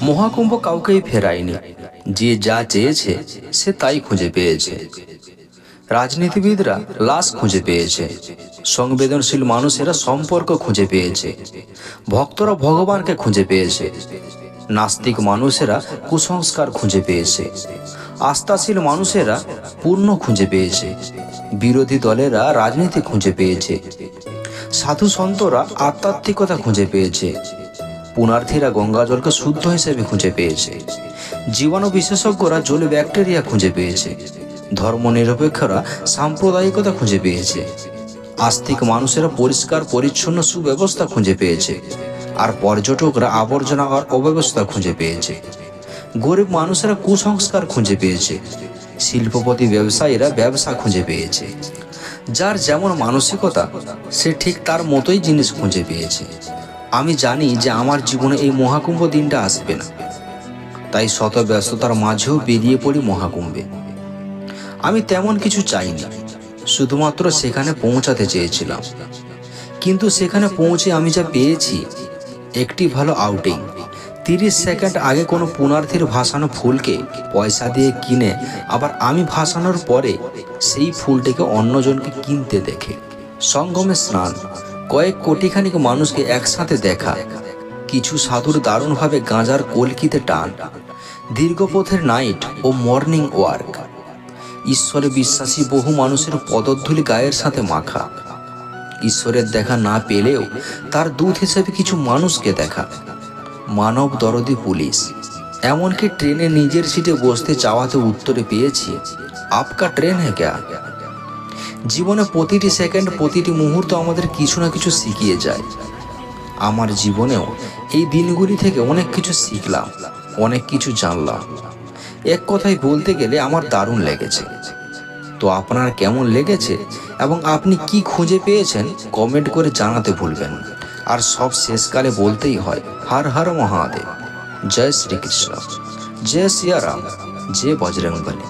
মহাকুম্ভ কাউকেই ফেরায়নি, যে যা চেয়েছে সে তাই খুঁজে পেয়েছে। রাজনীতিবিদরা লাশ খুঁজে পেয়েছে, সংবেদনশীল মানুষেরা সম্পর্ক খুঁজে পেয়েছে, ভক্তরা ভগবানকে খুঁজে পেয়েছে, নাস্তিক মানুষেরা কুসংস্কার খুঁজে পেয়েছে, আস্থাশীল মানুষেরা পূর্ণ খুঁজে পেয়েছে, বিরোধী দলেরা রাজনীতি খুঁজে পেয়েছে, সাধু সন্তরা আধ্যাত্মিকতা খুঁজে পেয়েছে, পুণার্থীরা গঙ্গা জলকে শুদ্ধ হিসেবে খুঁজে পেয়েছে, জীবাণু বিশেষজ্ঞরা জলে ব্যাকটেরিয়া খুঁজে পেয়েছে, ধর্মনিরপেক্ষরা সাম্প্রদায়িকতা খুঁজে পেয়েছে, আস্তিক মানুষেরা পরিষ্কার পরিচ্ছন্ন সুব্যবস্থা খুঁজে পেয়েছে, আর পর্যটকরা আবর্জনা আর অব্যবস্থা খুঁজে পেয়েছে। গরিব মানুষেরা কুসংস্কার খুঁজে পেয়েছে, শিল্পপতি ব্যবসায়ীরা ব্যবসা খুঁজে পেয়েছে। যার যেমন মানসিকতা সে ঠিক তার মতোই জিনিস খুঁজে পেয়েছে। আমি জানি যে আমার জীবনে এই মহাকুম্ভ দিনটা আসবে না, তাই শত ব্যস্ততার মাঝেও বেরিয়ে পড়ি মহাকুম্ভে। আমি তেমন কিছু চাইনি, শুধুমাত্র সেখানে পৌঁছাতে চেয়েছিলাম। কিন্তু সেখানে পৌঁছে আমি যা পেয়েছি, একটি ভালো আউটিং। 30 সেকেন্ড আগে কোনো পুণার্থীর ভাসানো ফুলকে পয়সা দিয়ে কিনে আবার আমি ভাসানোর পরে সেই ফুলটিকে অন্যজনকে কিনতে দেখে, সঙ্গমে স্নান, কয়েক কোটিখানিক মানুষকে একসাথে দেখা, কিছু সাধুর দারুণভাবে গাঁজার কলকিতে টান, দীর্ঘ পথের নাইট ও মর্নিং ওয়ার্ক, ঈশ্বরে বিশ্বাসী বহু মানুষের পদধূলি গায়ের সাথে মাখা, ঈশ্বরের দেখা না পেলেও তার দূত হিসেবে কিছু মানুষকে দেখা, মানব দরদি পুলিশ, এমনকি ট্রেনে নিজের সিটে বসতে চাওয়াতে উত্তরে পেয়েছি, আপকা ট্রেন হ্যাঁ ক্যা? জীবনে প্রতিটি সেকেন্ড, প্রতিটি মুহূর্ত আমাদের কিছু না কিছু শিখিয়ে যায়। আমার জীবনেও এই দিনগুলি থেকে অনেক কিছু শিখলাম, অনেক কিছু জানলাম। এক কথায় বলতে গেলে আমার দারুণ লেগেছে। তো আপনার কেমন লেগেছে এবং আপনি কি খুঁজে পেয়েছেন কমেন্ট করে জানাতে ভুলবেন না। আর সব শেষকালে বলতেই হয়, হর হর মহাদেব, জয় শ্রীকৃষ্ণ, জয় সিয়া রাম, জয় বজরংবলী।